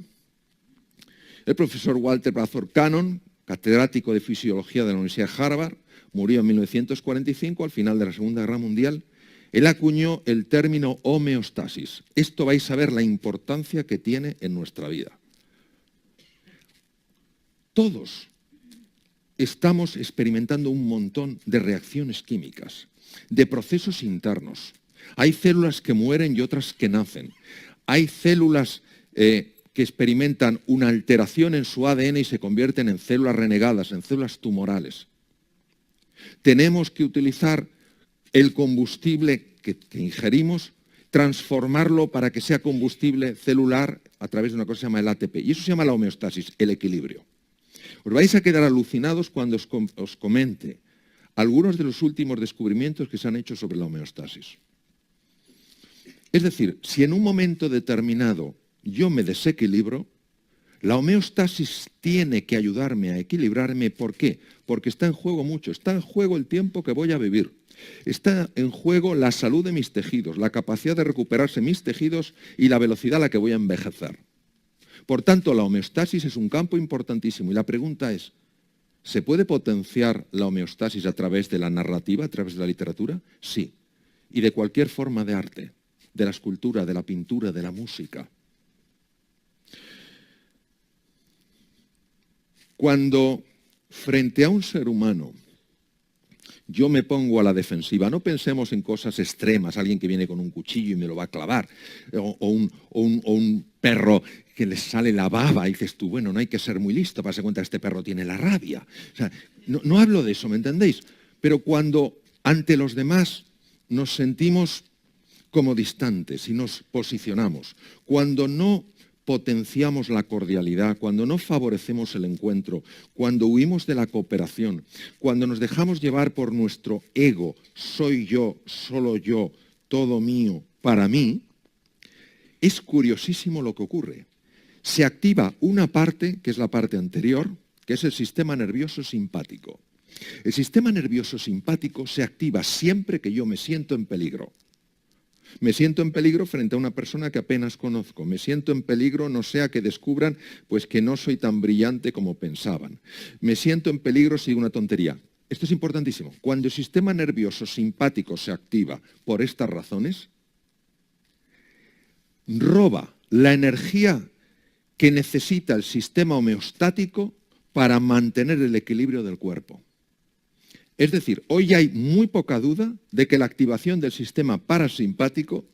el profesor Walter Bradford Cannon, catedrático de Fisiología de la Universidad de Harvard, murió en 1945, al final de la Segunda Guerra Mundial. Él acuñó el término homeostasis. Esto vais a ver la importancia que tiene en nuestra vida. Todos estamos experimentando un montón de reacciones químicas, de procesos internos. Hay células que mueren y otras que nacen. Hay células que experimentan una alteración en su ADN y se convierten en células renegadas, en células tumorales. Tenemos que utilizar el combustible que ingerimos, transformarlo para que sea combustible celular a través de una cosa que se llama el ATP. Y eso se llama la homeostasis, el equilibrio. Os vais a quedar alucinados cuando os comente algunos de los últimos descubrimientos que se han hecho sobre la homeostasis. Es decir, si en un momento determinado yo me desequilibro, la homeostasis tiene que ayudarme a equilibrarme. ¿Por qué? Porque está en juego mucho. Está en juego el tiempo que voy a vivir. Está en juego la salud de mis tejidos, la capacidad de recuperarse mis tejidos y la velocidad a la que voy a envejecer. Por tanto, la homeostasis es un campo importantísimo. Y la pregunta es, ¿se puede potenciar la homeostasis a través de la narrativa, a través de la literatura? Sí. Y de cualquier forma de arte, de la escultura, de la pintura, de la música. Cuando frente a un ser humano yo me pongo a la defensiva, no pensemos en cosas extremas, alguien que viene con un cuchillo y me lo va a clavar, o un perro que le sale la baba y dices tú, bueno, no hay que ser muy listo para darse cuenta que este perro tiene la rabia. O sea, no hablo de eso, ¿me entendéis? Pero cuando ante los demás nos sentimos como distantes y nos posicionamos, cuando no potenciamos la cordialidad, cuando no favorecemos el encuentro, cuando huimos de la cooperación, cuando nos dejamos llevar por nuestro ego, soy yo, solo yo, todo mío, para mí, es curiosísimo lo que ocurre. Se activa una parte, que es la parte anterior, que es el sistema nervioso simpático. El sistema nervioso simpático se activa siempre que yo me siento en peligro. Me siento en peligro frente a una persona que apenas conozco. Me siento en peligro, no sea que descubran pues que no soy tan brillante como pensaban. Me siento en peligro si digo una tontería. Esto es importantísimo. Cuando el sistema nervioso simpático se activa por estas razones, roba la energía que necesita el sistema homeostático para mantener el equilibrio del cuerpo. Es decir, hoy hay muy poca duda de que la activación del sistema parasimpático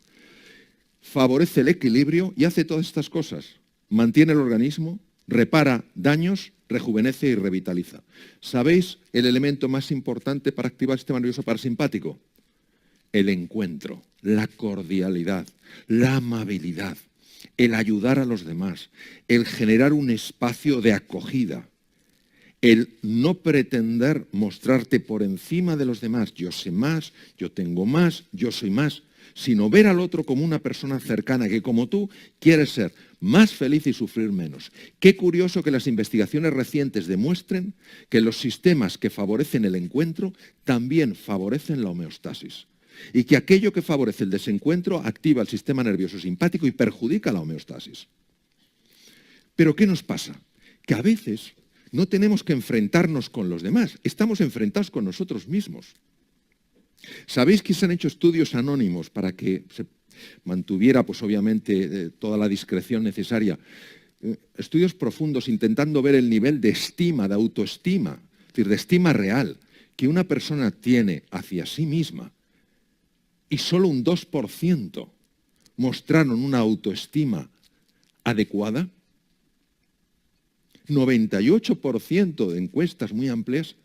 favorece el equilibrio y hace todas estas cosas. Mantiene el organismo, repara daños, rejuvenece y revitaliza. ¿Sabéis el elemento más importante para activar el sistema nervioso parasimpático? el encuentro, la cordialidad, la amabilidad, el ayudar a los demás, el generar un espacio de acogida, el no pretender mostrarte por encima de los demás, yo sé más, yo tengo más, yo soy más, sino ver al otro como una persona cercana que como tú quiere ser más feliz y sufrir menos. Qué curioso que las investigaciones recientes demuestren que los sistemas que favorecen el encuentro también favorecen la homeostasis. Y que aquello que favorece el desencuentro activa el sistema nervioso simpático y perjudica la homeostasis. Pero ¿qué nos pasa? Que a veces no tenemos que enfrentarnos con los demás, estamos enfrentados con nosotros mismos. ¿Sabéis que se han hecho estudios anónimos para que se mantuviera, pues obviamente, toda la discreción necesaria? Estudios profundos intentando ver el nivel de estima, de autoestima, es decir, de estima real que una persona tiene hacia sí misma. Y solo un 2% mostraron una autoestima adecuada. 98% de encuestas muy amplias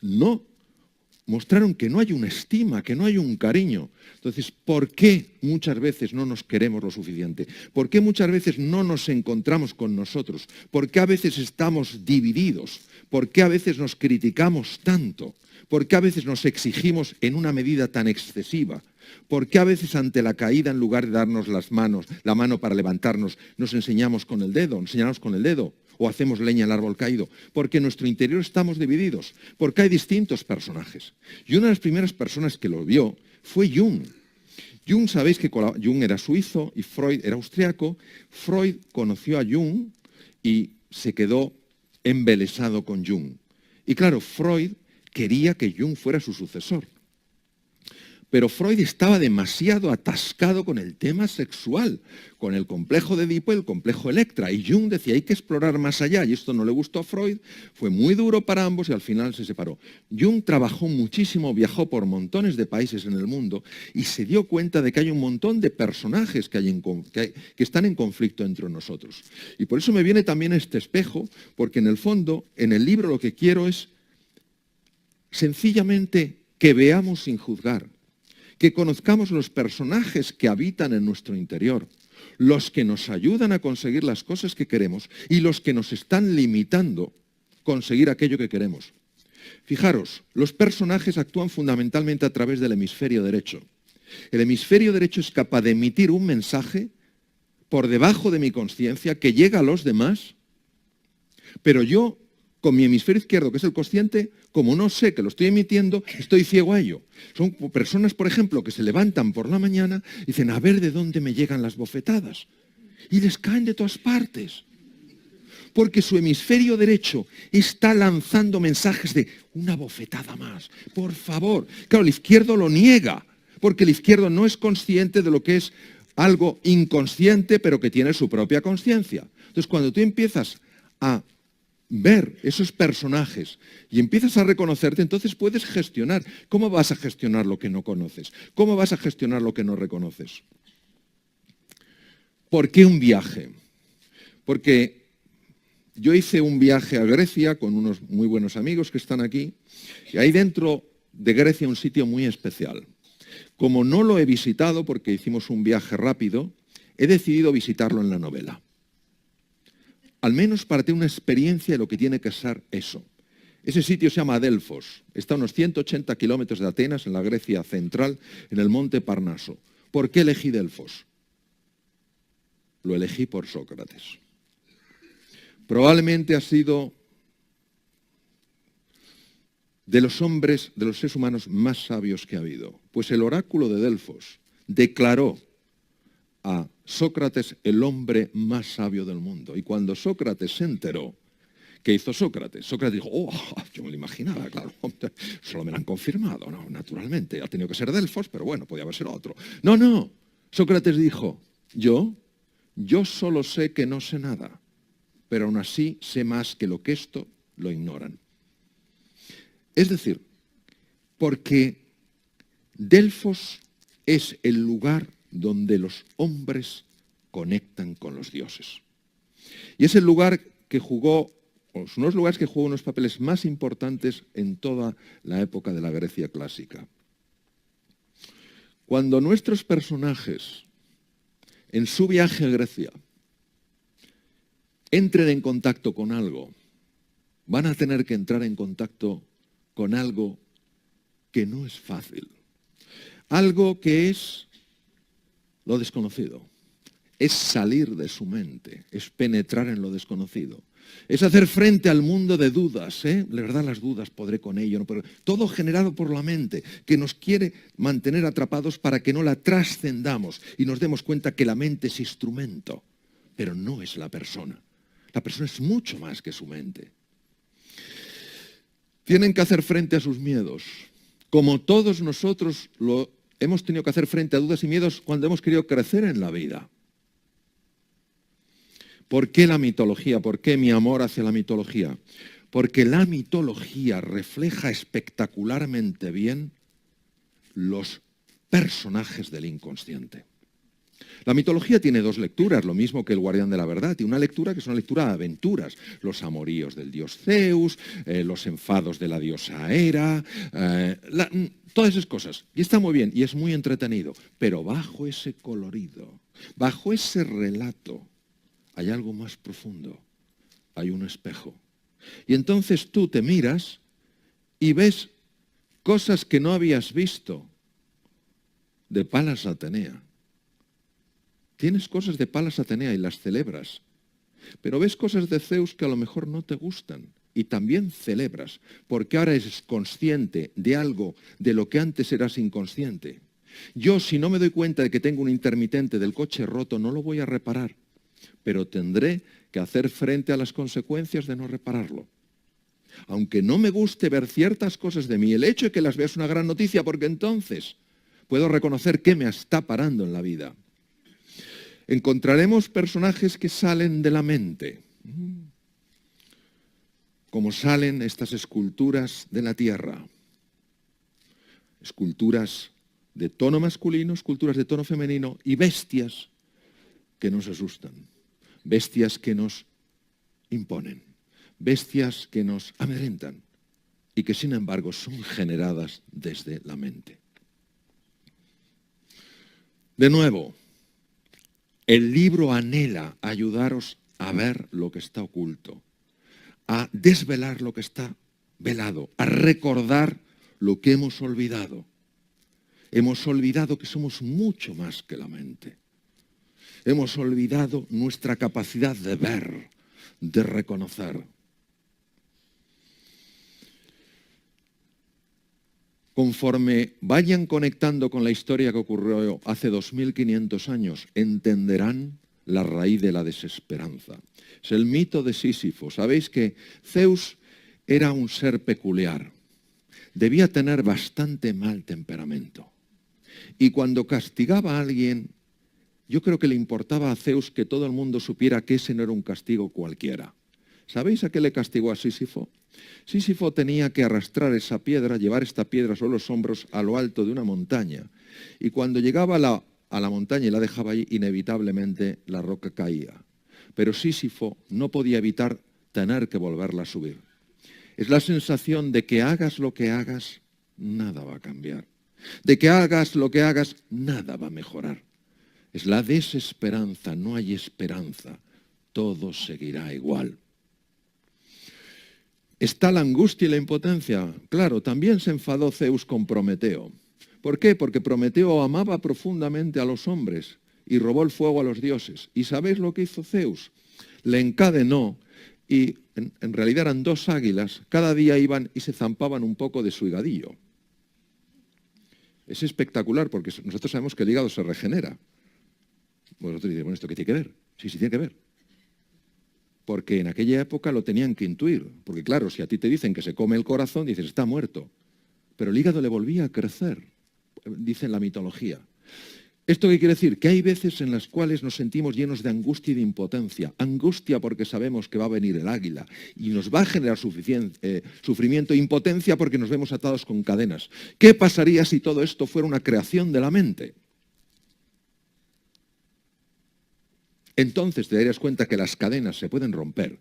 no mostraron que no hay una estima, que no hay un cariño. Entonces, ¿por qué muchas veces no nos queremos lo suficiente? ¿Por qué muchas veces no nos encontramos con nosotros? ¿Por qué a veces estamos divididos? ¿Por qué a veces nos criticamos tanto? ¿Por qué a veces nos exigimos en una medida tan excesiva? ¿Por qué a veces ante la caída, en lugar de darnos la mano para levantarnos, nos enseñamos con el dedo? ¿O hacemos leña al árbol caído? Porque en nuestro interior estamos divididos, porque hay distintos personajes. Y una de las primeras personas que lo vio fue Jung. Jung, sabéis que Jung era suizo y Freud era austriaco. Freud conoció a Jung y se quedó embelesado con Jung. Y claro, Freud quería que Jung fuera su sucesor. Pero Freud estaba demasiado atascado con el tema sexual, con el complejo de Edipo y el complejo Electra. Y Jung decía, hay que explorar más allá. Y esto no le gustó a Freud, fue muy duro para ambos y al final se separó. Jung trabajó muchísimo, viajó por montones de países en el mundo y se dio cuenta de que hay un montón de personajes que están en conflicto entre nosotros. Y por eso me viene también este espejo, porque en el fondo, en el libro lo que quiero es sencillamente que veamos sin juzgar, que conozcamos los personajes que habitan en nuestro interior, los que nos ayudan a conseguir las cosas que queremos y los que nos están limitando a conseguir aquello que queremos. Fijaros, los personajes actúan fundamentalmente a través del hemisferio derecho. El hemisferio derecho es capaz de emitir un mensaje por debajo de mi conciencia que llega a los demás, pero yo, con mi hemisferio izquierdo, que es el consciente, como no sé que lo estoy emitiendo, estoy ciego a ello. Son personas, por ejemplo, que se levantan por la mañana y dicen, a ver de dónde me llegan las bofetadas. Y les caen de todas partes. Porque su hemisferio derecho está lanzando mensajes de una bofetada más, por favor. Claro, el izquierdo lo niega, porque el izquierdo no es consciente de lo que es algo inconsciente, pero que tiene su propia conciencia. Entonces, cuando tú empiezas a ver esos personajes y empiezas a reconocerte, entonces puedes gestionar. ¿Cómo vas a gestionar lo que no conoces? ¿Cómo vas a gestionar lo que no reconoces? ¿Por qué un viaje? Porque yo hice un viaje a Grecia con unos muy buenos amigos que están aquí y hay dentro de Grecia un sitio muy especial. Como no lo he visitado porque hicimos un viaje rápido, he decidido visitarlo en la novela. Al menos para tener una experiencia de lo que tiene que ser eso. Ese sitio se llama Delfos. Está a unos 180 kilómetros de Atenas, en la Grecia central, en el monte Parnaso. ¿Por qué elegí Delfos? Lo elegí por Sócrates. Probablemente ha sido de los hombres, de los seres humanos más sabios que ha habido. Pues el oráculo de Delfos declaró a Sócrates el hombre más sabio del mundo. Y cuando Sócrates se enteró, ¿qué hizo Sócrates? Sócrates dijo, yo me lo imaginaba, claro, solo me lo han confirmado, no, naturalmente, ha tenido que ser Delfos, pero bueno, podía haber sido otro. No, Sócrates dijo, yo solo sé que no sé nada, pero aún así sé más que lo que esto lo ignoran. Es decir, porque Delfos es el lugar donde los hombres conectan con los dioses. Y es el lugar que jugó, son los lugares que jugó unos papeles más importantes en toda la época de la Grecia clásica. Cuando nuestros personajes, en su viaje a Grecia, entren en contacto con algo, van a tener que entrar en contacto con algo que no es fácil. Algo que es lo desconocido. Es salir de su mente, es penetrar en lo desconocido. Es hacer frente al mundo de dudas, La verdad, las dudas, podré con ello, no, pero todo generado por la mente, que nos quiere mantener atrapados para que no la trascendamos y nos demos cuenta que la mente es instrumento, pero no es la persona. La persona es mucho más que su mente. Tienen que hacer frente a sus miedos, como todos nosotros lo hemos tenido que hacer frente a dudas y miedos cuando hemos querido crecer en la vida. ¿Por qué la mitología? ¿Por qué mi amor hacia la mitología? Porque la mitología refleja espectacularmente bien los personajes del inconsciente. La mitología tiene dos lecturas, lo mismo que el Guardián de la Verdad. Tiene una lectura que es una lectura de aventuras. Los amoríos del dios Zeus, los enfados de la diosa Hera, todas esas cosas. Y está muy bien y es muy entretenido. Pero bajo ese colorido, bajo ese relato, hay algo más profundo. Hay un espejo. Y entonces tú te miras y ves cosas que no habías visto de Palas Atenea. Tienes cosas de Palas Atenea y las celebras. Pero ves cosas de Zeus que a lo mejor no te gustan y también celebras, porque ahora eres consciente de algo de lo que antes eras inconsciente. Yo, si no me doy cuenta de que tengo un intermitente del coche roto, no lo voy a reparar, pero tendré que hacer frente a las consecuencias de no repararlo. Aunque no me guste ver ciertas cosas de mí, el hecho de que las veas es una gran noticia, porque entonces puedo reconocer qué me está parando en la vida. Encontraremos personajes que salen de la mente, como salen estas esculturas de la tierra. Esculturas de tono masculino, esculturas de tono femenino y bestias que nos asustan, bestias que nos imponen, bestias que nos amedrentan y que sin embargo son generadas desde la mente. De nuevo, el libro anhela ayudaros a ver lo que está oculto, a desvelar lo que está velado, a recordar lo que hemos olvidado. Hemos olvidado que somos mucho más que la mente. Hemos olvidado nuestra capacidad de ver, de reconocer. Conforme vayan conectando con la historia que ocurrió hace 2500 años, entenderán la raíz de la desesperanza. Es el mito de Sísifo. Sabéis que Zeus era un ser peculiar. Debía tener bastante mal temperamento. Y cuando castigaba a alguien, yo creo que le importaba a Zeus que todo el mundo supiera que ese no era un castigo cualquiera. ¿Sabéis a qué le castigó a Sísifo? Sísifo tenía que arrastrar esa piedra, llevar esta piedra sobre los hombros a lo alto de una montaña. Y cuando llegaba a la montaña y la dejaba ahí, inevitablemente la roca caía. Pero Sísifo no podía evitar tener que volverla a subir. Es la sensación de que hagas lo que hagas, nada va a cambiar. De que hagas lo que hagas, nada va a mejorar. Es la desesperanza, no hay esperanza. Todo seguirá igual. ¿Está la angustia y la impotencia? Claro, también se enfadó Zeus con Prometeo. ¿Por qué? Porque Prometeo amaba profundamente a los hombres y robó el fuego a los dioses. ¿Y sabéis lo que hizo Zeus? Le encadenó y en realidad eran 2 águilas. Cada día iban y se zampaban un poco de su higadillo. Es espectacular porque nosotros sabemos que el hígado se regenera. Vosotros diréis, bueno, ¿esto qué tiene que ver? Sí, tiene que ver. Porque en aquella época lo tenían que intuir. Porque claro, si a ti te dicen que se come el corazón, dices, está muerto. Pero el hígado le volvía a crecer, dice en la mitología. ¿Esto qué quiere decir? Que hay veces en las cuales nos sentimos llenos de angustia y de impotencia. Angustia porque sabemos que va a venir el águila y nos va a generar sufrimiento e impotencia porque nos vemos atados con cadenas. ¿Qué pasaría si todo esto fuera una creación de la mente? Entonces te darías cuenta que las cadenas se pueden romper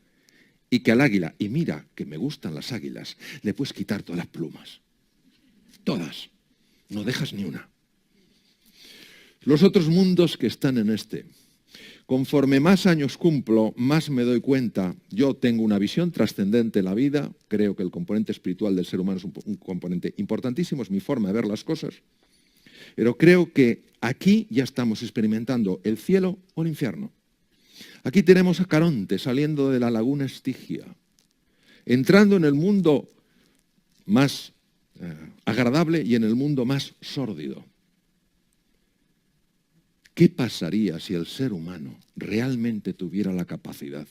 y que al águila, y mira que me gustan las águilas, le puedes quitar todas las plumas. Todas. No dejas ni una. Los otros mundos que están en este. Conforme más años cumplo, más me doy cuenta. Yo tengo una visión trascendente de la vida. Creo que el componente espiritual del ser humano es un componente importantísimo, es mi forma de ver las cosas. Pero creo que aquí ya estamos experimentando el cielo o el infierno. Aquí tenemos a Caronte saliendo de la laguna Estigia, entrando en el mundo más agradable y en el mundo más sórdido. ¿Qué pasaría si el ser humano realmente tuviera la capacidad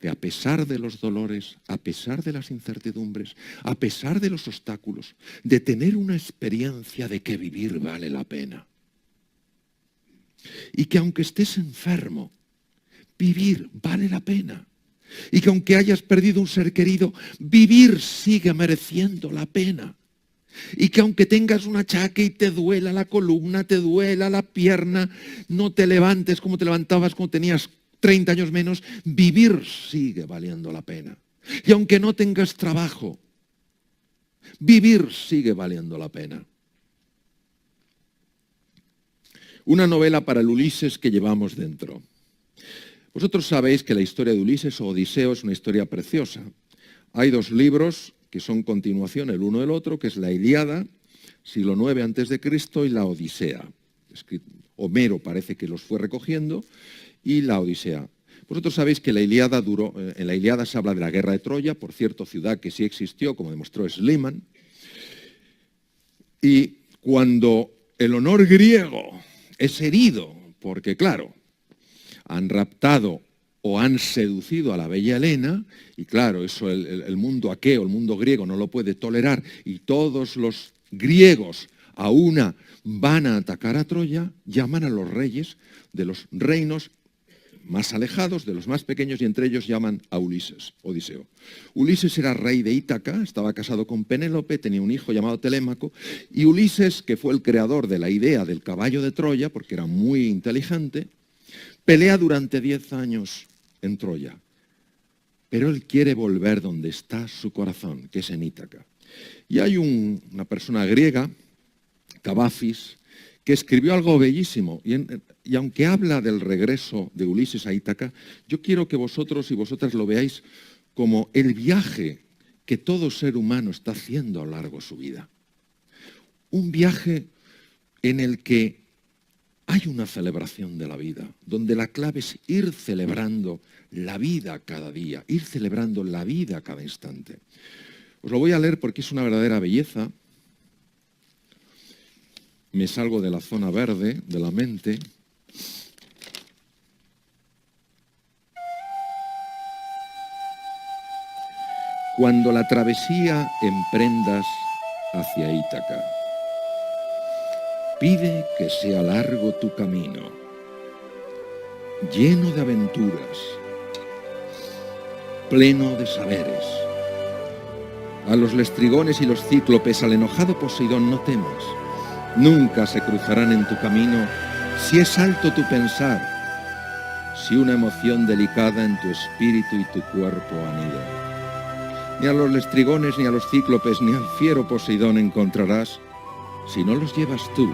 de, a pesar de los dolores, a pesar de las incertidumbres, a pesar de los obstáculos, de tener una experiencia de que vivir vale la pena? Y que aunque estés enfermo, vivir vale la pena. Y que aunque hayas perdido un ser querido, vivir sigue mereciendo la pena. Y que aunque tengas un achaque y te duela la columna, te duela la pierna, no te levantes como te levantabas cuando tenías 30 años menos, vivir sigue valiendo la pena. Y aunque no tengas trabajo, vivir sigue valiendo la pena. Una novela para el Ulises que llevamos dentro. Vosotros sabéis que la historia de Ulises o Odiseo es una historia preciosa. Hay dos libros que son continuación el uno del otro, que es la Ilíada, siglo IX a.C., y la Odisea. Homero parece que los fue recogiendo, y la Odisea. Vosotros sabéis que la Ilíada en la Ilíada se habla de la guerra de Troya, por cierto, ciudad que sí existió, como demostró Schliemann. Y cuando el honor griego es herido, porque claro, han raptado o han seducido a la bella Helena, y claro, eso el mundo aqueo, el mundo griego no lo puede tolerar, y todos los griegos a una van a atacar a Troya, llaman a los reyes de los reinos más alejados, de los más pequeños, y entre ellos llaman a Ulises, Odiseo. Ulises era rey de Ítaca, estaba casado con Penélope, tenía un hijo llamado Telémaco, y Ulises, que fue el creador de la idea del caballo de Troya, porque era muy inteligente, pelea durante 10 años en Troya, pero él quiere volver donde está su corazón, que es en Ítaca. Y hay una persona griega, Cavafis, que escribió algo bellísimo, y aunque habla del regreso de Ulises a Ítaca, yo quiero que vosotros y vosotras lo veáis como el viaje que todo ser humano está haciendo a lo largo de su vida. Un viaje en el que hay una celebración de la vida, donde la clave es ir celebrando la vida cada día, ir celebrando la vida cada instante. Os lo voy a leer porque es una verdadera belleza. Me salgo de la zona verde, de la mente. Cuando la travesía emprendas hacia Ítaca, pide que sea largo tu camino, lleno de aventuras, pleno de saberes. A los lestrigones y los cíclopes, al enojado Poseidón no temas. Nunca se cruzarán en tu camino si es alto tu pensar, si una emoción delicada en tu espíritu y tu cuerpo anida. Ni a los lestrigones, ni a los cíclopes, ni al fiero Poseidón encontrarás si no los llevas tú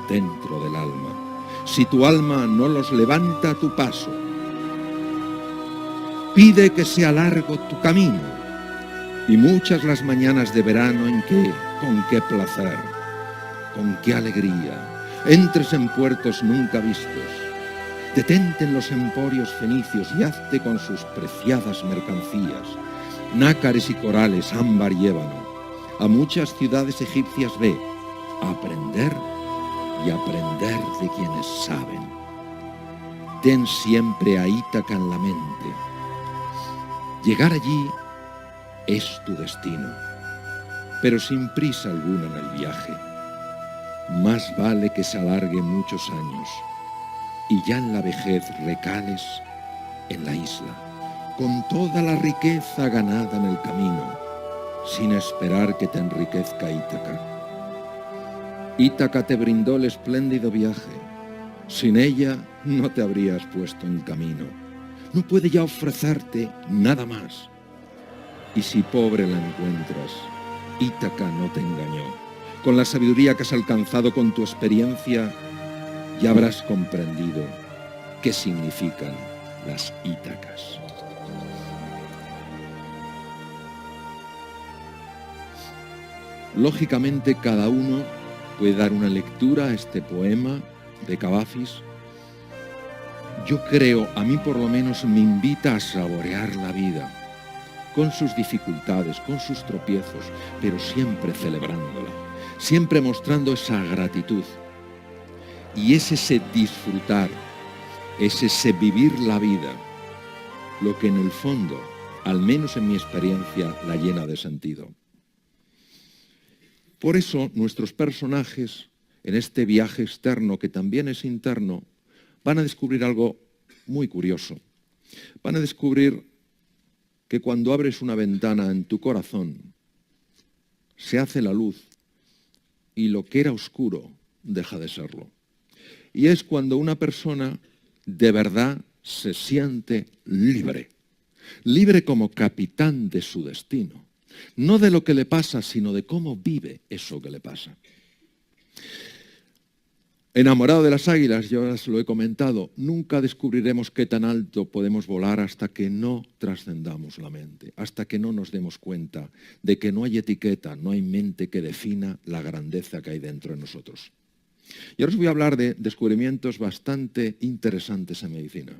dentro del alma, si tu alma no los levanta a tu paso. Pide que sea largo tu camino y muchas las mañanas de verano en que, con qué placer, con qué alegría, entres en puertos nunca vistos. Detente en los emporios fenicios y hazte con sus preciadas mercancías, nácares y corales, ámbar y ébano. A muchas ciudades egipcias ve, a aprender y aprender de quienes saben. Ten siempre a Ítaca en la mente. Llegar allí es tu destino, pero sin prisa alguna en el viaje. Más vale que se alargue muchos años y ya en la vejez recales en la isla, con toda la riqueza ganada en el camino, sin esperar que te enriquezca Ítaca. Ítaca te brindó el espléndido viaje. Sin ella no te habrías puesto en camino. No puede ya ofrecerte nada más. Y si pobre la encuentras, Ítaca no te engañó. con la sabiduría que has alcanzado con tu experiencia, ya habrás comprendido qué significan las Ítacas. Lógicamente, cada uno puede dar una lectura a este poema de Cavafis. Yo creo, a mí por lo menos me invita a saborear la vida, con sus dificultades, con sus tropiezos, pero siempre celebrándola, siempre mostrando esa gratitud. Y es ese disfrutar, es ese vivir la vida, lo que en el fondo, al menos en mi experiencia, la llena de sentido. Por eso nuestros personajes, en este viaje externo que también es interno, van a descubrir algo muy curioso. Van a descubrir que cuando abres una ventana en tu corazón, se hace la luz y lo que era oscuro deja de serlo. Y es cuando una persona de verdad se siente libre, libre como capitán de su destino, no de lo que le pasa, sino de cómo vive eso que le pasa. Enamorado de las águilas, yo os lo he comentado, nunca descubriremos qué tan alto podemos volar hasta que no trascendamos la mente, hasta que no nos demos cuenta de que no hay etiqueta, no hay mente que defina la grandeza que hay dentro de nosotros. Y ahora os voy a hablar de descubrimientos bastante interesantes en medicina.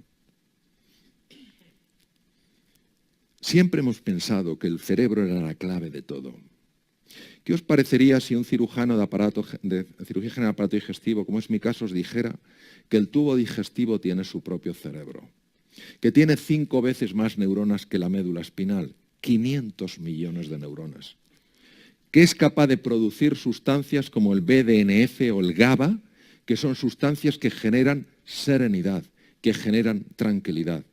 Siempre hemos pensado que el cerebro era la clave de todo. ¿Qué os parecería si un cirujano de cirugía general de aparato digestivo, como es mi caso, os dijera que el tubo digestivo tiene su propio cerebro, que tiene 5 veces más neuronas que la médula espinal, 500 millones de neuronas, que es capaz de producir sustancias como el BDNF o el GABA, que son sustancias que generan serenidad, que generan tranquilidad?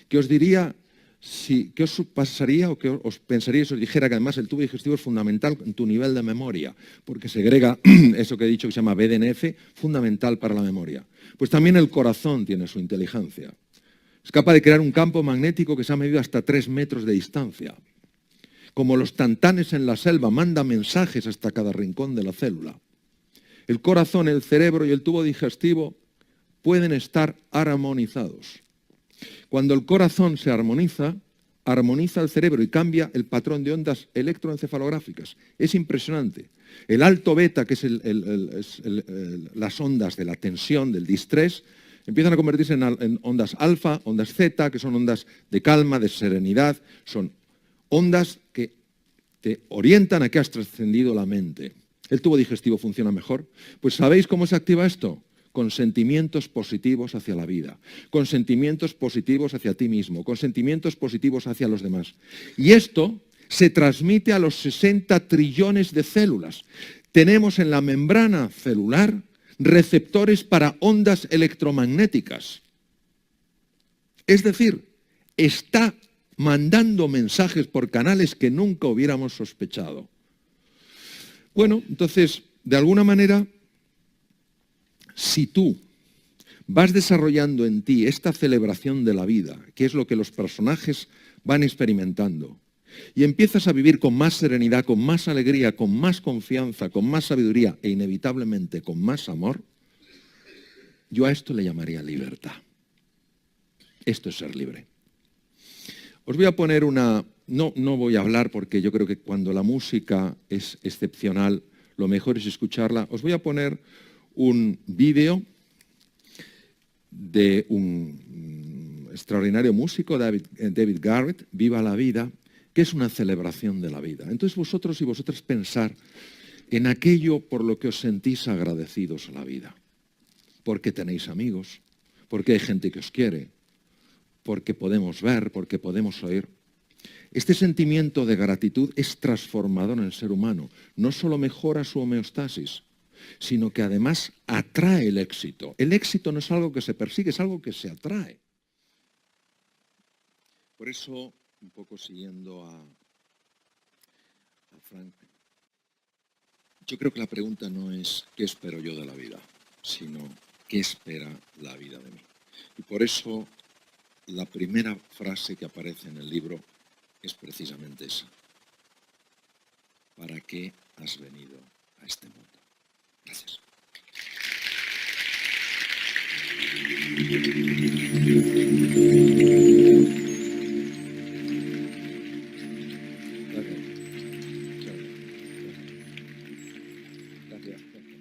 ¿Qué os diría? ¿Qué os pasaría o qué os pensaría si os dijera que además el tubo digestivo es fundamental en tu nivel de memoria? Porque segrega eso que he dicho que se llama BDNF, fundamental para la memoria. Pues también el corazón tiene su inteligencia. Es capaz de crear un campo magnético que se ha medido hasta 3 metros de distancia. Como los tantanes en la selva, manda mensajes hasta cada rincón de la célula. El corazón, el cerebro y el tubo digestivo pueden estar armonizados. Cuando el corazón se armoniza, armoniza el cerebro y cambia el patrón de ondas electroencefalográficas. Es impresionante. El alto beta, que es las ondas de la tensión, del distrés, empiezan a convertirse en ondas alfa, ondas zeta, que son ondas de calma, de serenidad. Son ondas que te orientan a que has trascendido la mente. ¿El tubo digestivo funciona mejor? Pues ¿sabéis cómo se activa esto? Con sentimientos positivos hacia la vida, con sentimientos positivos hacia ti mismo, con sentimientos positivos hacia los demás. Y esto se transmite a los 60 trillones de células. Tenemos en la membrana celular receptores para ondas electromagnéticas. Es decir, está mandando mensajes por canales que nunca hubiéramos sospechado. Bueno, entonces, de alguna manera, si tú vas desarrollando en ti esta celebración de la vida, que es lo que los personajes van experimentando, y empiezas a vivir con más serenidad, con más alegría, con más confianza, con más sabiduría e inevitablemente con más amor, yo a esto le llamaría libertad. Esto es ser libre. Os voy a poner una... No voy a hablar porque yo creo que cuando la música es excepcional, lo mejor es escucharla. Os voy a poner un vídeo de un extraordinario músico, David Garrett, Viva la Vida, que es una celebración de la vida. Entonces vosotros y vosotras pensar en aquello por lo que os sentís agradecidos a la vida. Porque tenéis amigos, porque hay gente que os quiere, porque podemos ver, porque podemos oír. Este sentimiento de gratitud es transformador en el ser humano. No solo mejora su homeostasis, sino que además atrae el éxito. El éxito no es algo que se persigue, es algo que se atrae. Por eso, un poco siguiendo a Frank, yo creo que la pregunta no es ¿qué espero yo de la vida?, sino ¿qué espera la vida de mí? Y por eso la primera frase que aparece en el libro es precisamente esa. ¿Para qué has venido a este mundo. Gracias. Gracias. Gracias.